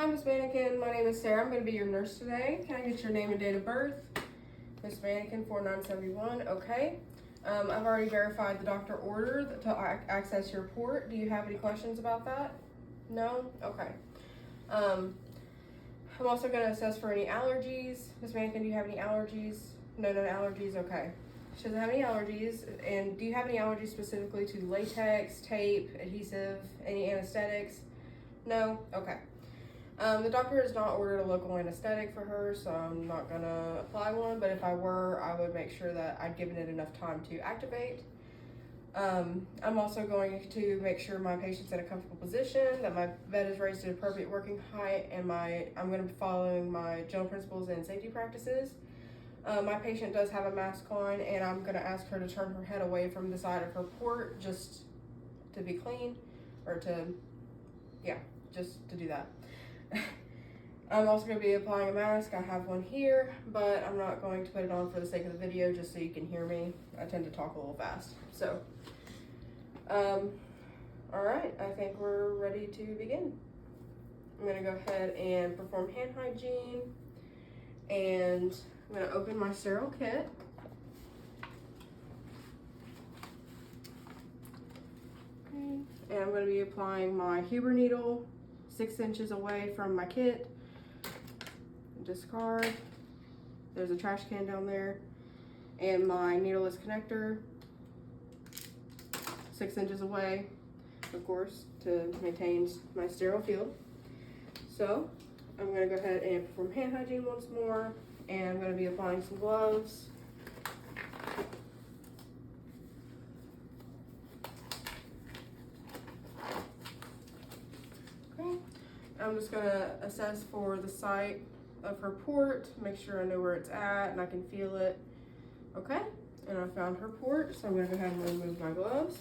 Hi, Miss Mannequin. My name is Sarah. I'm going to be your nurse today. Can I get your name and date of birth? Miss Mannequin 4971. Okay. I've already verified the doctor order to access your port. Do you have any questions about that? No? Okay. I'm also going to assess for any allergies. Miss Mannequin, do you have any allergies? No allergies? Okay. She doesn't have any allergies. And do you have any allergies specifically to latex, tape, adhesive, any anesthetics? No? Okay. The doctor has not ordered a local anesthetic for her, so I'm not gonna apply one, but if I were, I would make sure that I'd given it enough time to activate. I'm also going to make sure my patient's in a comfortable position, that my bed is raised to appropriate working height, and I'm gonna be following my general principles and safety practices. My patient does have a mask on, and I'm gonna ask her to turn her head away from the side of her port just to be clean, or just to do that. I'm also going to be applying a mask. I have one here, but I'm not going to put it on for the sake of the video, just so you can hear me. I tend to talk a little fast. So, alright, I think we're ready to begin. I'm going to go ahead and perform hand hygiene, and I'm going to open my sterile kit. Okay. And I'm going to be applying my Huber needle 6 inches away from my kit. Discard. There's a trash can down there. And my needleless connector 6 inches away, of course, to maintain my sterile field. So I'm going to go ahead and perform hand hygiene once more, and I'm going to be applying some gloves. I'm just gonna assess for the site of her port, make sure I know where it's at and I can feel it. Okay, and I found her port, so I'm gonna go ahead and remove my gloves.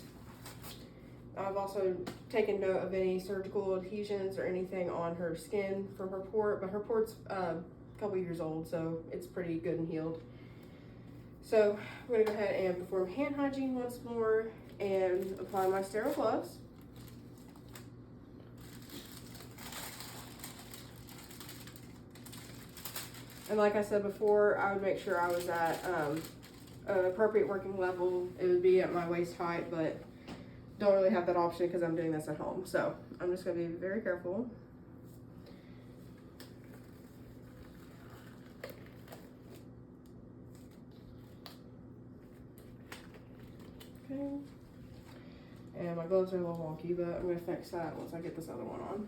I've also taken note of any surgical adhesions or anything on her skin from her port, but her port's a couple years old, so it's pretty good and healed. So I'm gonna go ahead and perform hand hygiene once more and apply my sterile gloves. And like I said before, I would make sure I was at an appropriate working level. It would be at my waist height, but don't really have that option because I'm doing this at home. So I'm just going to be very careful. Okay. And my gloves are a little wonky, but I'm going to fix that once I get this other one on.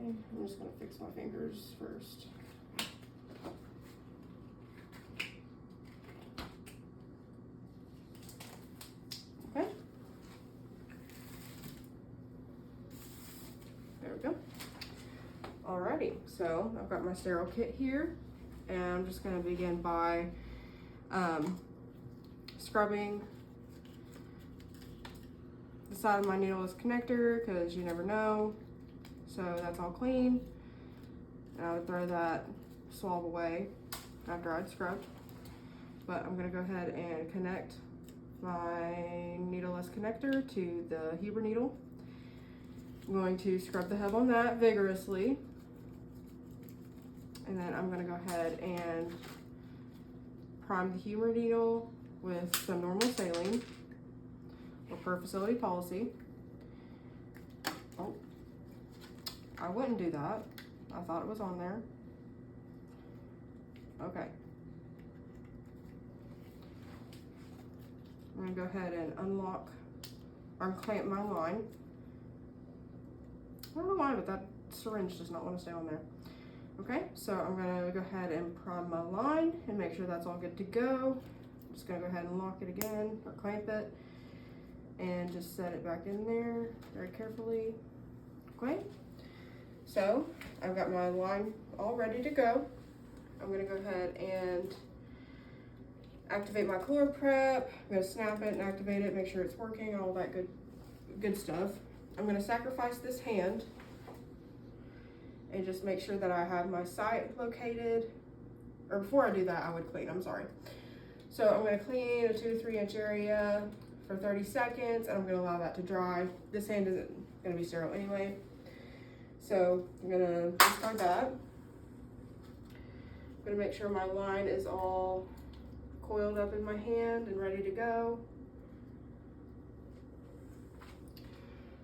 I'm just going to fix my fingers first. Okay. There we go. Alrighty, so I've got my sterile kit here, and I'm just going to begin by scrubbing the side of my needleless connector, because you never know. So that's all clean. And I would throw that swab away after I'd scrubbed. But I'm gonna go ahead and connect my needleless connector to the Huber needle. I'm going to scrub the hub on that vigorously. And then I'm gonna go ahead and prime the Huber needle with some normal saline or per facility policy. Oh. I wouldn't do that. I thought it was on there. Okay. I'm gonna go ahead and unlock or clamp my line. I don't know why, but that syringe does not want to stay on there. Okay, so I'm gonna go ahead and prime my line and make sure that's all good to go. I'm just gonna go ahead and lock it again or clamp it and just set it back in there very carefully. Okay. So I've got my line all ready to go. I'm gonna go ahead and activate my ChlorPrep. I'm gonna snap it and activate it, make sure it's working, all that good stuff. I'm gonna sacrifice this hand and just make sure that I have my site located. Or before I do that, I would clean, I'm sorry. So I'm gonna clean a 2 to 3 inch area for 30 seconds, and I'm gonna allow that to dry. This hand isn't gonna be sterile anyway. So I'm gonna discard that. I'm gonna make sure my line is all coiled up in my hand and ready to go.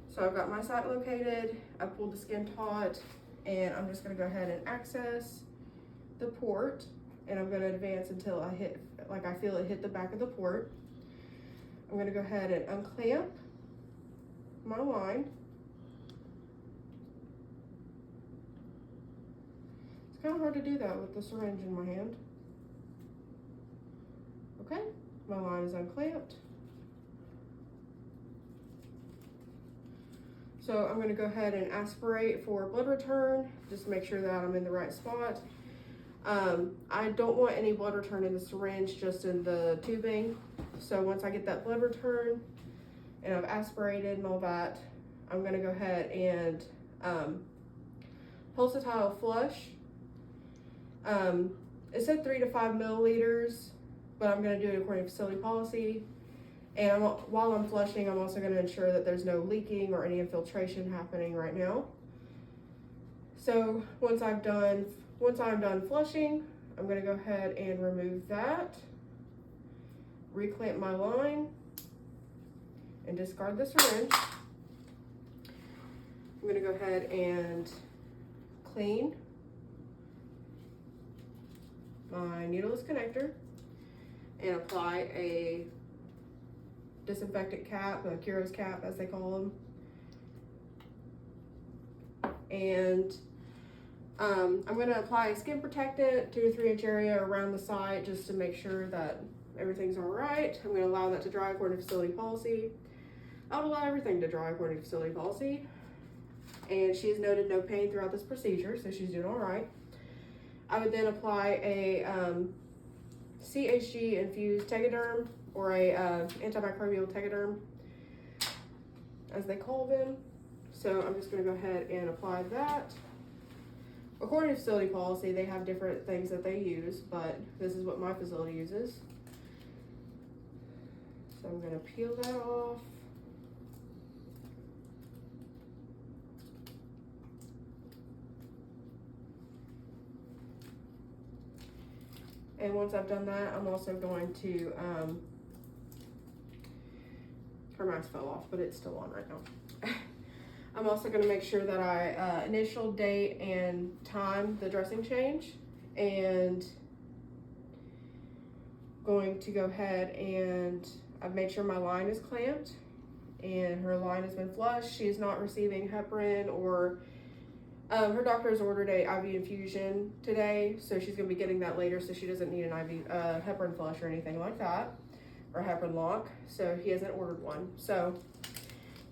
So I've got my site located, I pulled the skin taut, and I'm just gonna go ahead and access the port, and I'm gonna advance until I hit, like I feel it hit the back of the port. I'm gonna go ahead and unclamp my line. It's kind of hard to do that with the syringe in my hand. Okay, my line is unclamped. So I'm gonna go ahead and aspirate for blood return, just to make sure that I'm in the right spot. I don't want any blood return in the syringe, just in the tubing. So once I get that blood return and I've aspirated and all that, I'm gonna go ahead and pulsatile flush. It said 3 to 5 milliliters, but I'm gonna do it according to facility policy. And while I'm flushing, I'm also gonna ensure that there's no leaking or any infiltration happening right now. So once I'm done flushing, I'm gonna go ahead and remove that, reclamp my line, and discard the syringe. I'm gonna go ahead and clean my needleless connector and apply a disinfectant cap, a Kuros cap as they call them. And I'm going to apply a skin protectant, 2 to 3 inch area around the site, just to make sure that everything's all right. I'm going to allow that to dry according to facility policy. I would allow everything to dry according to facility policy. And she's noted no pain throughout this procedure, so she's doing all right. I would then apply a CHG infused Tegaderm, or a antimicrobial Tegaderm, as they call them. So I'm just going to go ahead and apply that. According to facility policy, they have different things that they use, but this is what my facility uses. So I'm going to peel that off. And once I've done that, I'm also going to, her mask fell off, but it's still on right now. I'm also going to make sure that I initial, date, and time the dressing change, and going to go ahead and I've made sure my line is clamped and her line has been flushed. She is not receiving heparin, or her doctor has ordered a IV infusion today, so she's going to be getting that later, so she doesn't need an IV heparin flush or anything like that, or heparin lock, so he hasn't ordered one. So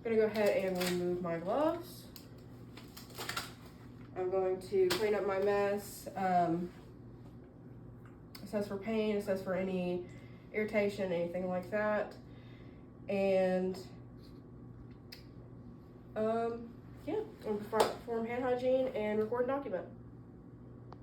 I'm going to go ahead and remove my gloves. I'm going to clean up my mess, assess for pain, assess for any irritation, anything like that, and yeah, I'm going to perform hand hygiene and record and document.